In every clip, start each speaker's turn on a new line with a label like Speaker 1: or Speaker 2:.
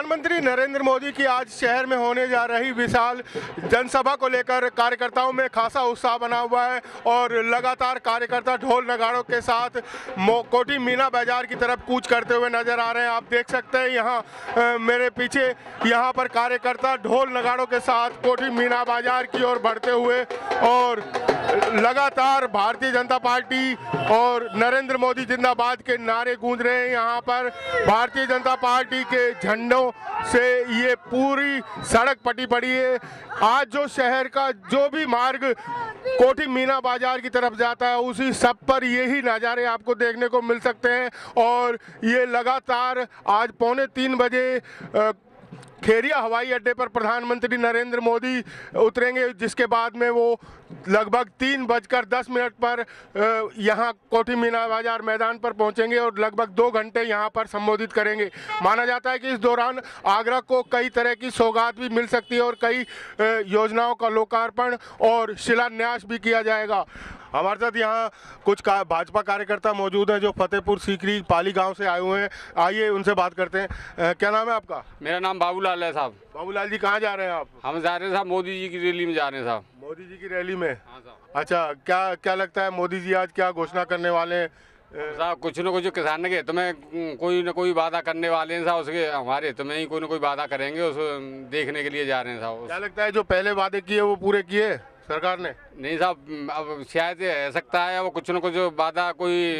Speaker 1: प्रधानमंत्री नरेंद्र मोदी की आज शहर में होने जा रही विशाल जनसभा को लेकर कार्यकर्ताओं में खासा उत्साह बना हुआ है और लगातार कार्यकर्ता ढोल नगाड़ों के साथ कोठी मीना बाजार की तरफ कूच करते हुए नजर आ रहे हैं। आप देख सकते हैं यहाँ मेरे पीछे यहाँ पर कार्यकर्ता ढोल नगाड़ों के साथ कोठी मीना बाजार की ओर बढ़ते हुए और लगातार भारतीय जनता पार्टी और नरेंद्र मोदी जिंदाबाद के नारे गूंज रहे हैं। यहाँ पर भारतीय जनता पार्टी के झंडों से ये पूरी सड़क पटी पड़ी है। आज जो शहर का जो भी मार्ग कोठी मीना बाजार की तरफ जाता है उसी सब पर यही नज़ारे आपको देखने को मिल सकते हैं। और ये लगातार आज 2:45 बजे खेरिया हवाई अड्डे पर प्रधानमंत्री नरेंद्र मोदी उतरेंगे, जिसके बाद में वो लगभग 3:10 पर यहाँ कोठी मीना बाजार मैदान पर पहुँचेंगे और लगभग 2 घंटे यहाँ पर संबोधित करेंगे। माना जाता है कि इस दौरान आगरा को कई तरह की सौगात भी मिल सकती है और कई योजनाओं का लोकार्पण और शिलान्यास भी किया जाएगा। हमारे साथ यहाँ कुछ भाजपा कार्यकर्ता मौजूद हैं जो फतेहपुर सीकरी पाली गांव से आए हुए हैं। आइए उनसे बात करते हैं। क्या नाम है आपका?
Speaker 2: मेरा नाम बाबूलाल है साहब।
Speaker 1: बाबूलाल जी, कहाँ जा रहे हैं आप?
Speaker 2: हम जा रहे हैं साहब मोदी जी की रैली में जा रहे हैं साहब।
Speaker 1: मोदी जी की रैली में?
Speaker 2: हाँ साहब।
Speaker 1: अच्छा, क्या लगता है मोदी जी आज क्या घोषणा करने वाले हैं?
Speaker 2: साहब कुछ न कुछ किसान के तुम्हें कोई न कोई वादा करने वाले हैं साहब, उसके हमारे तुम्हें ही कोई न कोई वादा करेंगे, उस देखने के लिए जा रहे हैं साहब।
Speaker 1: क्या लगता है जो पहले वादे किए वो पूरे किए सरकार ने?
Speaker 2: नहीं साहब, अब शायद रह सकता है वो कुछ न कुछ वादा कोई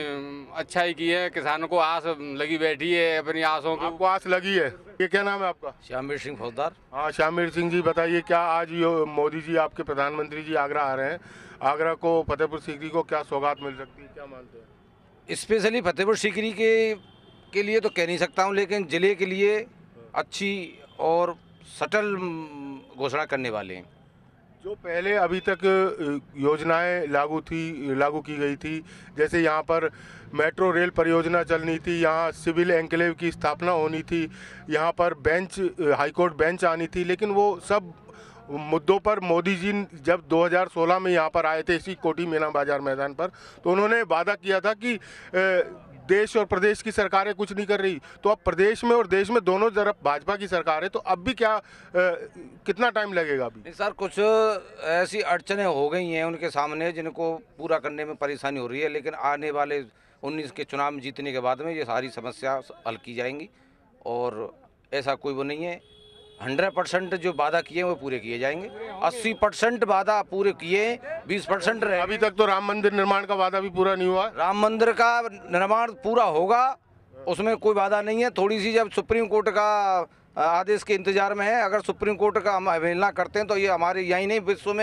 Speaker 2: अच्छा ही की है। किसानों को आस लगी बैठी है, अपनी आसों की।
Speaker 1: आपको आस लगी है? ये क्या नाम है आपका?
Speaker 3: श्यामवीर सिंह फौजदार।
Speaker 1: हाँ, श्यामवीर सिंह जी, बताइए क्या आज मोदी जी आपके प्रधानमंत्री जी आगरा आ रहे हैं, आगरा को फतेहपुर सीकरी को क्या सौगात मिल सकती है, क्या मानते हैं?
Speaker 3: स्पेशली फतेहपुर सीकरी के लिए तो कह नहीं सकता हूँ, लेकिन ज़िले के लिए अच्छी और सटल घोषणा करने वाले हैं।
Speaker 1: जो पहले अभी तक योजनाएं लागू की गई थी, जैसे यहाँ पर मेट्रो रेल परियोजना चलनी थी, यहाँ सिविल एन्क्लेव की स्थापना होनी थी, यहाँ पर हाईकोर्ट बेंच आनी थी, लेकिन वो सब मुद्दों पर मोदी जी जब 2016 में यहाँ पर आए थे इसी कोठी मीना बाजार मैदान पर, तो उन्होंने वादा किया था कि देश और प्रदेश की सरकारें कुछ नहीं कर रही। तो अब प्रदेश में और देश में दोनों तरफ भाजपा की सरकार है, तो अब भी कितना टाइम लगेगा अभी?
Speaker 3: नहीं सर, कुछ ऐसी अड़चनें हो गई हैं उनके सामने जिनको पूरा करने में परेशानी हो रही है, लेकिन आने वाले 19 के चुनाव में जीतने के बाद में ये सारी समस्या हल की जाएंगी और ऐसा कोई वो नहीं है। 100% जो वादा किए वो पूरे किए जाएंगे। 80% वादा पूरे किए, 20% रहे।
Speaker 1: अभी तक तो राम मंदिर निर्माण का वादा भी पूरा नहीं हुआ।
Speaker 3: राम मंदिर का निर्माण पूरा होगा, उसमें कोई वादा नहीं है। थोड़ी सी जब सुप्रीम कोर्ट का आदेश के इंतजार में है, अगर सुप्रीम कोर्ट का हम अवहेलना करते हैं तो ये हमारे यही नहीं विश्व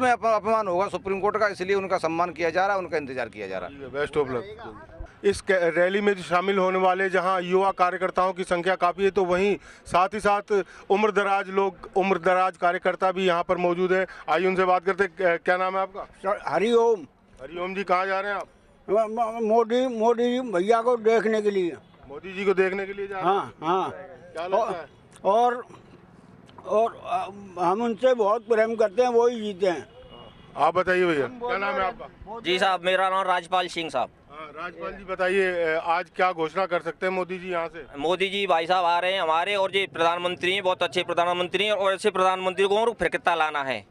Speaker 3: में अपमान होगा सुप्रीम कोर्ट का, इसलिए उनका सम्मान किया जा रहा है, उनका इंतजार किया जा रहा है।
Speaker 1: Best of luck. इस रैली में शामिल होने वाले जहां युवा कार्यकर्ताओं की संख्या काफ़ी है, तो वहीं साथ ही साथ उम्रदराज कार्यकर्ता भी यहां पर मौजूद है। आइए उनसे बात करते। क्या नाम है आपका?
Speaker 4: हरिओम।
Speaker 1: हरिओम जी, कहाँ जा रहे हैं आप?
Speaker 4: मोदी जी भैया को देखने के लिए।
Speaker 1: मोदी जी को देखने के लिए जा रहे हैं?
Speaker 4: हाँ हाँ।
Speaker 1: क्या लगता है?
Speaker 4: और हम उनसे बहुत प्रेम करते हैं, वही जीते हैं।
Speaker 1: आप बताइए भैया, क्या नाम है आपका?
Speaker 5: जी साहब, मेरा नाम राजपाल सिंह साहब।
Speaker 1: राजपाल जी, बताइए आज क्या घोषणा कर सकते हैं मोदी जी यहाँ से?
Speaker 5: मोदी जी भाई साहब आ रहे हैं हमारे, और ये प्रधानमंत्री हैं, बहुत अच्छे प्रधानमंत्री हैं, और ऐसे प्रधानमंत्री को फिर कितना लाना है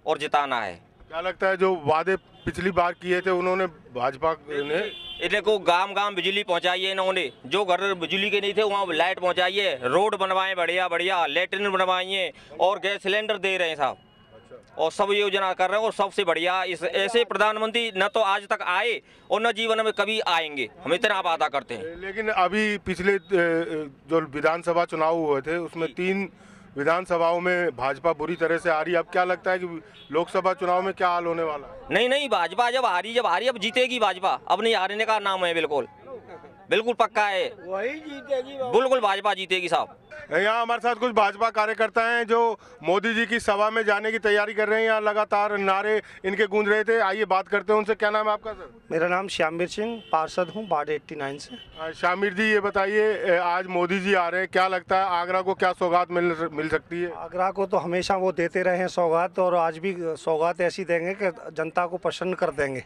Speaker 5: और जिताना है।
Speaker 1: क्या लगता है जो वादे पिछली बार किए थे उन्होंने भाजपा ने?
Speaker 5: इन्हें को गांव गांव बिजली पहुंचाई है इन्होंने, जो घर बिजली के नहीं थे वहाँ लाइट पहुंचाई है, रोड बनवाए बढ़िया बढ़िया, लेटरिन बनवाई है और गैस सिलेंडर दे रहे हैं साहब, और सब योजना कर रहे हैं। और सबसे बढ़िया इस ऐसे प्रधानमंत्री न तो आज तक आए और न जीवन में कभी आएंगे, हम इतना वादा करते हैं।
Speaker 1: लेकिन अभी पिछले जो विधानसभा चुनाव हुए थे उसमें 3 विधानसभाओं में भाजपा बुरी तरह से आ रही है। अब क्या लगता है कि लोकसभा चुनाव में क्या हाल होने वाला है?
Speaker 5: नहीं, भाजपा जब हारी अब जीतेगी भाजपा, अब नहीं हारने का नाम है, बिल्कुल पक्का है,
Speaker 4: वही जीतेगी,
Speaker 5: बिल्कुल भाजपा जीतेगी साहब।
Speaker 1: यहाँ हमारे साथ कुछ भाजपा कार्यकर्ता हैं जो मोदी जी की सभा में जाने की तैयारी कर रहे हैं। यहाँ लगातार नारे इनके गूंज रहे थे। आइए बात करते हैं उनसे। क्या नाम है आपका सर?
Speaker 6: मेरा नाम श्यामवीर सिंह, पार्षद हूँ वार्ड 89 से।
Speaker 1: श्यामवीर जी, ये बताइए आज मोदी जी आ रहे हैं, क्या लगता है आगरा को क्या सौगात मिल सकती है?
Speaker 6: आगरा को तो हमेशा वो देते रहे हैं सौगात, और आज भी सौगात ऐसी देंगे कि जनता को प्रसन्न कर देंगे।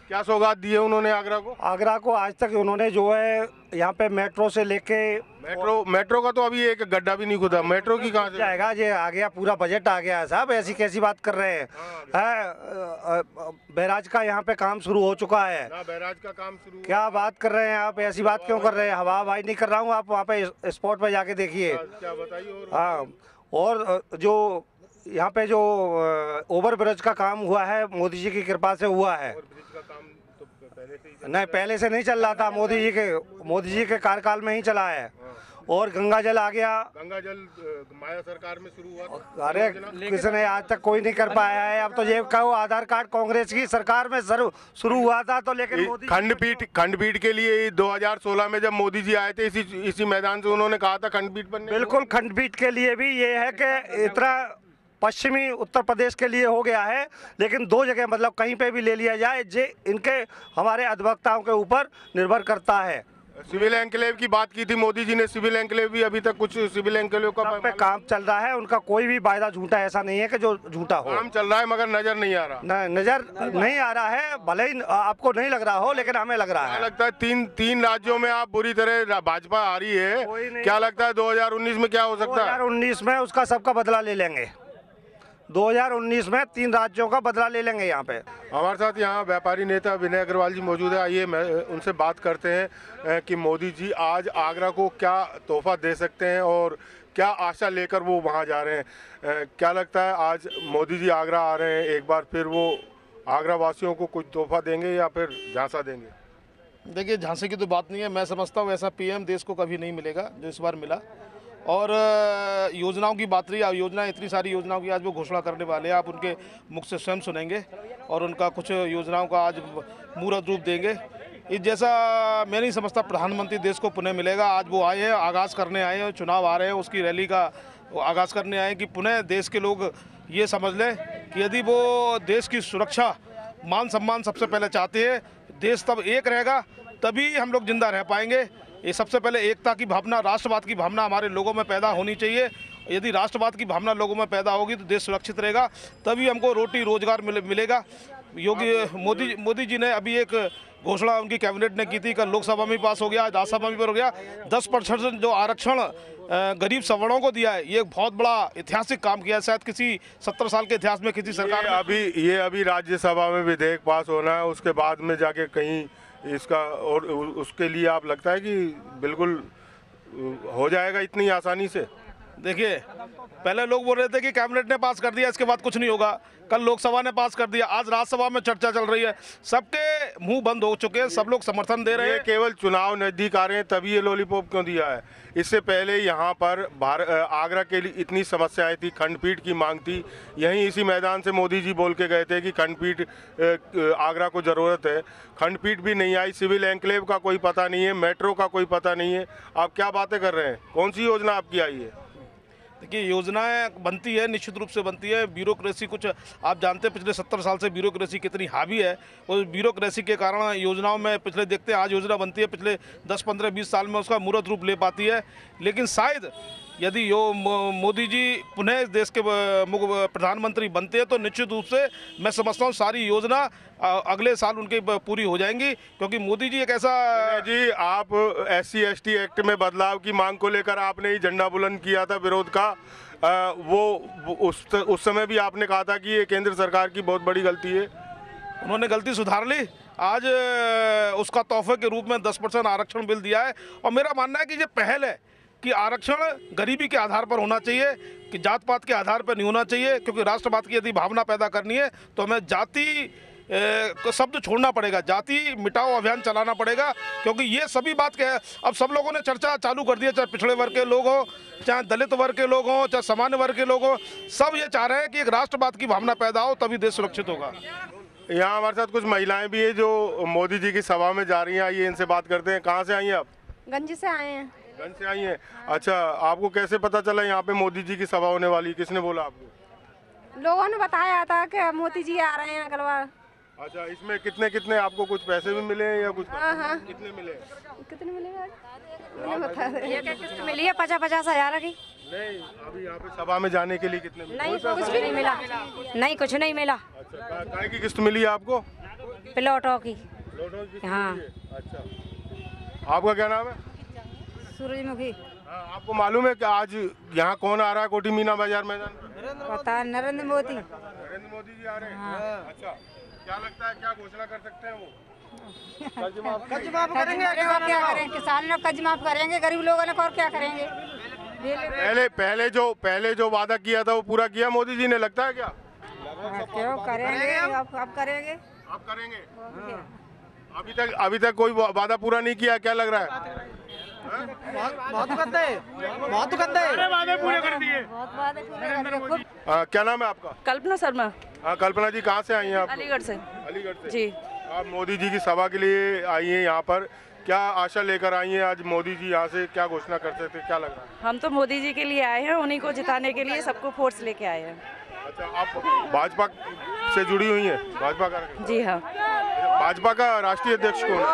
Speaker 1: क्या सौगात दिए उन्होंने आगरा को?
Speaker 6: आगरा को आज तक उन्होंने जो है यहाँ पे मेट्रो से लेके
Speaker 1: मेट्रो का तो अभी एक गड्ढा भी नहीं खुदा, मेट्रो की कहाँ से
Speaker 6: जाएगा? ये आ गया, पूरा बजट आ गया है साहब, ऐसी कैसी बात कर रहे हैं? बैराज का यहाँ पे काम शुरू हो चुका है
Speaker 1: ना, बैराज का काम शुरू
Speaker 6: क्या बात कर रहे हैं आप? ऐसी बात क्यों कर रहे हैं? हवा हवाई नहीं कर रहा हूँ, आप वहाँ पे स्पॉट पे जाके देखिए।
Speaker 1: क्या बताइए?
Speaker 6: हाँ, और जो यहाँ पे जो ओवर ब्रिज का काम हुआ है, मोदी जी की कृपा से हुआ है।
Speaker 1: ब्रिज का काम तो पहले से ही
Speaker 6: नहीं, पहले से नहीं चल रहा था, मोदी जी के कार्यकाल में ही चला है। और गंगा जल आ गया,
Speaker 1: गंगा जल माया सरकार में शुरू हुआ था।
Speaker 6: अरे किसी ने आज तक कोई नहीं कर पाया है। अब तो ये कहो आधार कार्ड कांग्रेस की सरकार में शुरू हुआ था, तो लेकिन मोदी
Speaker 1: खंडपीठ के लिए 2016 में जब मोदी जी आए थे, इसी मैदान से उन्होंने कहा था खंडपीठ बनने।
Speaker 6: बिल्कुल, खंडपीठ के लिए भी ये है कि इतना पश्चिमी उत्तर प्रदेश के लिए हो गया है, लेकिन दो जगह मतलब कहीं पे भी ले लिया जाए, जे इनके हमारे अधिवक्ताओं के ऊपर निर्भर करता है।
Speaker 1: सिविल एनक्लेव की बात की थी मोदी जी ने, सिविल एनक्लेव भी अभी तक कुछ सिविल एनक्लेव का
Speaker 6: पे काम चल रहा है, उनका कोई भी वायदा झूठा ऐसा नहीं है कि जो झूठा हो।
Speaker 1: काम चल रहा है मगर नजर नहीं आ रहा।
Speaker 6: नजर नहीं आ रहा है, भले ही आपको नहीं लग रहा हो, लेकिन हमें लग रहा है।
Speaker 1: लगता है तीन राज्यों में आप बुरी तरह भाजपा आ रही है, क्या लगता है 2019 में क्या हो सकता है?
Speaker 6: 2019 में उसका सबका बदला ले लेंगे। 2019 में 3 राज्यों का बदला ले लेंगे। यहाँ पे
Speaker 1: हमारे साथ यहाँ व्यापारी नेता विनय अग्रवाल जी मौजूद है। आइए मैं उनसे बात करते हैं कि मोदी जी आज आगरा को क्या तोहफा दे सकते हैं और क्या आशा लेकर वो वहाँ जा रहे हैं। क्या लगता है आज मोदी जी आगरा आ रहे हैं, एक बार फिर वो आगरा वासियों को कुछ तोहफा देंगे या फिर झांसा देंगे?
Speaker 7: देखिए, झांसे की तो बात नहीं है। मैं समझता हूँ ऐसा पीएम देश को कभी नहीं मिलेगा जो इस बार मिला। और योजनाओं की बात रही, योजना इतनी सारी योजनाओं की आज वो घोषणा करने वाले हैं, आप उनके मुख से स्वयं सुनेंगे और उनका कुछ योजनाओं का आज मूर्त रूप देंगे। इस जैसा मैं नहीं समझता प्रधानमंत्री देश को पुनः मिलेगा। आज वो आए हैं, आगाज़ करने आए हैं, चुनाव आ रहे हैं, उसकी रैली का आगाज़ करने आए हैं कि पुनः देश के लोग ये समझ लें कि यदि वो देश की सुरक्षा, मान सम्मान सबसे पहले चाहते हैं, देश तब एक रहेगा, तभी हम लोग जिंदा रह पाएंगे। ये सबसे पहले एकता की भावना, राष्ट्रवाद की भावना हमारे लोगों में पैदा होनी चाहिए। यदि राष्ट्रवाद की भावना लोगों में पैदा होगी तो देश सुरक्षित रहेगा, तभी हमको रोटी रोजगार मिलेगा। मोदी जी ने अभी एक घोषणा उनकी कैबिनेट ने की थी, कल लोकसभा में पास हो गया, आज राज्यसभा में हो गया। 10% जो आरक्षण गरीब सवर्णों को दिया है, ये एक बहुत बड़ा ऐतिहासिक काम किया है, शायद किसी 70 साल के इतिहास में किसी सरकार
Speaker 1: ने। अभी राज्यसभा में विधेयक पास होना है, उसके बाद में जाके कहीं इसका, और उसके लिए आप लगता है कि बिल्कुल हो जाएगा इतनी आसानी से?
Speaker 7: देखिए, पहले लोग बोल रहे थे कि कैबिनेट ने पास कर दिया, इसके बाद कुछ नहीं होगा। कल लोकसभा ने पास कर दिया, आज राज्यसभा में चर्चा चल रही है, सबके मुंह बंद हो चुके हैं, सब लोग समर्थन दे रहे हैं।
Speaker 1: केवल चुनाव नजदीक आ रहे हैं तभी ये लॉलीपॉप क्यों दिया है? इससे पहले यहाँ पर आगरा के लिए इतनी समस्याएं थी, खंडपीठ की मांग थी, यहीं इसी मैदान से मोदी जी बोल के गए थे कि खंडपीठ आगरा को ज़रूरत है। खंडपीठ भी नहीं आई, सिविल एनक्लेव का कोई पता नहीं है, मेट्रो का कोई पता नहीं है। आप क्या बातें कर रहे हैं? कौन सी योजना आपकी आई है?
Speaker 7: देखिए, योजनाएं बनती है, निश्चित रूप से बनती है। ब्यूरोक्रेसी कुछ आप जानते हैं, पिछले 70 साल से ब्यूरोक्रेसी कितनी हावी है, और ब्यूरोक्रेसी के कारण योजनाओं में पिछले देखते हैं, आज योजना बनती है, पिछले 10, 15, 20 साल में उसका मूर्त रूप ले पाती है। लेकिन शायद यदि मोदी जी पुनः देश के प्रधानमंत्री बनते हैं तो निश्चित रूप से मैं समझता हूँ सारी योजना अगले साल उनकी पूरी हो जाएंगी, क्योंकि मोदी जी एक ऐसा
Speaker 1: जी, आप SC ST एक्ट में बदलाव की मांग को लेकर आपने ही झंडा बुलंद किया था विरोध का। उस समय भी आपने कहा था कि ये केंद्र सरकार की बहुत बड़ी गलती है।
Speaker 7: उन्होंने गलती सुधार ली, आज उसका तोहफे के रूप में 10% आरक्षण बिल दिया है। और मेरा मानना है कि ये पहल है कि आरक्षण गरीबी के आधार पर होना चाहिए, कि जात पात के आधार पर नहीं होना चाहिए, क्योंकि राष्ट्रवाद की यदि भावना पैदा करनी है तो हमें जाति को शब्द छोड़ना पड़ेगा, जाति मिटाओ अभियान चलाना पड़ेगा। क्योंकि ये सभी बात क्या है, अब सब लोगों ने चर्चा चालू कर दी है, चाहे पिछड़े वर्ग के लोग हों, चाहे दलित वर्ग के लोग हों, चाहे सामान्य वर्ग के लोग हों, सब ये चाह रहे हैं कि एक राष्ट्रवाद की भावना पैदा हो, तभी देश सुरक्षित होगा।
Speaker 1: यहाँ हमारे साथ कुछ महिलाएं भी हैं जो मोदी जी की सभा में जा रही हैं, आइए इनसे बात करते हैं। कहाँ से आई हैं आप?
Speaker 8: गंज से आए हैं।
Speaker 1: गंज से आई हैं, अच्छा। आपको कैसे पता चला यहाँ पे मोदी जी की सभा होने वाली, किसने बोला आपको?
Speaker 8: लोगों ने बताया था कि मोदी जी आ रहे हैं अगली बार।
Speaker 1: अच्छा, इसमें कितने आपको कुछ पैसे भी मिले या कुछ?
Speaker 8: हाँ।
Speaker 1: कितने मिले?
Speaker 8: कितने मिले? एक
Speaker 9: किस्त मिली है 50-50 हजार की।
Speaker 1: नहीं, अभी यहाँ पे सभा में जाने के लिए कितने मिले?
Speaker 9: नहीं, कुछ भी नहीं मिला। नहीं, कुछ नहीं मिला।
Speaker 1: अच्छा, काय की किस्त मिली है आपको?
Speaker 9: प्लॉटों की।
Speaker 1: प्लॉटों की?
Speaker 9: हाँ।
Speaker 1: अच्छा, आपका क्या नाम है?
Speaker 9: सूरजमुखी।
Speaker 1: आपको मालूम है कि आज यहाँ कौन आ रहा है कोठी मीना बाजार मैदान पर?
Speaker 9: पता नरेंद्र मोदी।
Speaker 1: नरेंद्र मोदी जी आ रहे हैं। अच्छा, क्या लगता है क्या घोषणा कर सकते हैं वो? कर्ज माफ
Speaker 9: करेंगे और क्या करेंगे? किसान लोग कर्ज माफ करेंगे, गरीब लोगों ने और क्या करेंगे?
Speaker 1: पहले जो वादा किया था वो पूरा किया मोदी जी ने, लगता है क्या?
Speaker 9: क्यों करेंगे? अब करेंगे।
Speaker 1: आप करेंगे? अभी तक कोई वादा पूरा नहीं किया, क्या लग रहा है?
Speaker 6: बहुत वादे पूरे कर दिए।
Speaker 1: क्या नाम है आपका?
Speaker 10: कल्पना शर्मा।
Speaker 1: कल्पना जी कहाँ से आई हैं आप?
Speaker 10: अलीगढ़ से।
Speaker 1: अलीगढ़ से
Speaker 10: जी।
Speaker 1: आप मोदी जी की सभा के लिए आई हैं यहाँ पर, क्या आशा लेकर आई हैं? आज मोदी जी यहाँ से क्या घोषणा करते थे, क्या लग रहा है?
Speaker 10: हम तो मोदी जी के लिए आए हैं, उन्हीं को जिताने के लिए सबको फोर्स लेके आए हैं।
Speaker 1: अच्छा, आप भाजपा से जुड़ी हुई हैं? भाजपा कार्यकर्ता?
Speaker 10: जी हाँ।
Speaker 1: भाजपा का राष्ट्रीय अध्यक्ष कौन है?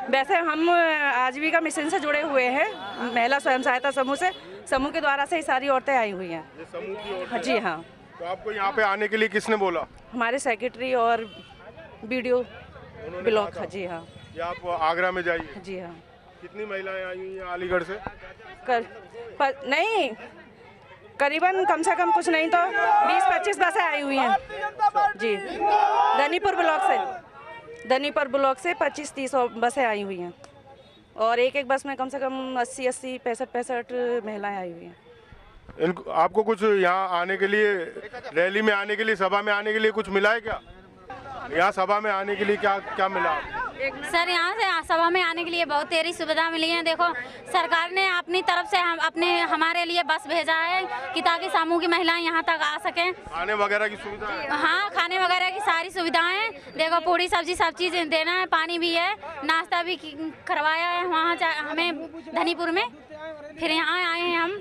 Speaker 10: वैसे हम आजीविका मिशन से जुड़े हुए हैं, महिला स्वयं सहायता समूह से। समूह के द्वारा से ही सारी औरतें आई हुई हैं।
Speaker 1: ये समूह की औरतें?
Speaker 10: जी हाँ।
Speaker 1: तो आपको यहाँ पे आने के लिए किसने बोला?
Speaker 10: हमारे सेक्रेटरी और बीडीओ ब्लॉक। जी हाँ।
Speaker 1: ये आप आगरा में जाइए।
Speaker 10: जी हाँ।
Speaker 1: कितनी महिलाएं आई हुई हैं अलीगढ़ से?
Speaker 10: नहीं, करीबन कम से कम कुछ नहीं तो 20-25 बसें आई हुई हैं जी। धनीपुर ब्लॉक से 25-30 बसें आई हुई हैं और एक बस में कम से कम 80-80, 65-65 महिलाएं आई हुई हैं।
Speaker 1: आपको कुछ यहाँ आने के लिए, रैली में आने के लिए, सभा में आने के लिए कुछ मिला है क्या? यहाँ सभा में आने के लिए क्या मिला?
Speaker 11: सर यहाँ से सभा में आने के लिए बहुत तेरी सुविधा मिली है। देखो सरकार ने अपनी तरफ से हमारे लिए बस भेजा है कि ताकि समूह की महिलाएं यहाँ तक आ सकें।
Speaker 1: खाने वगैरह की सुविधा है?
Speaker 11: हाँ, खाने वगैरह की सारी सुविधाएं। देखो पूरी सब्जी सब चीज़ देना है, पानी भी है, नाश्ता भी करवाया है वहाँ हमें धनीपुर में। फिर यहाँ आए हैं हम।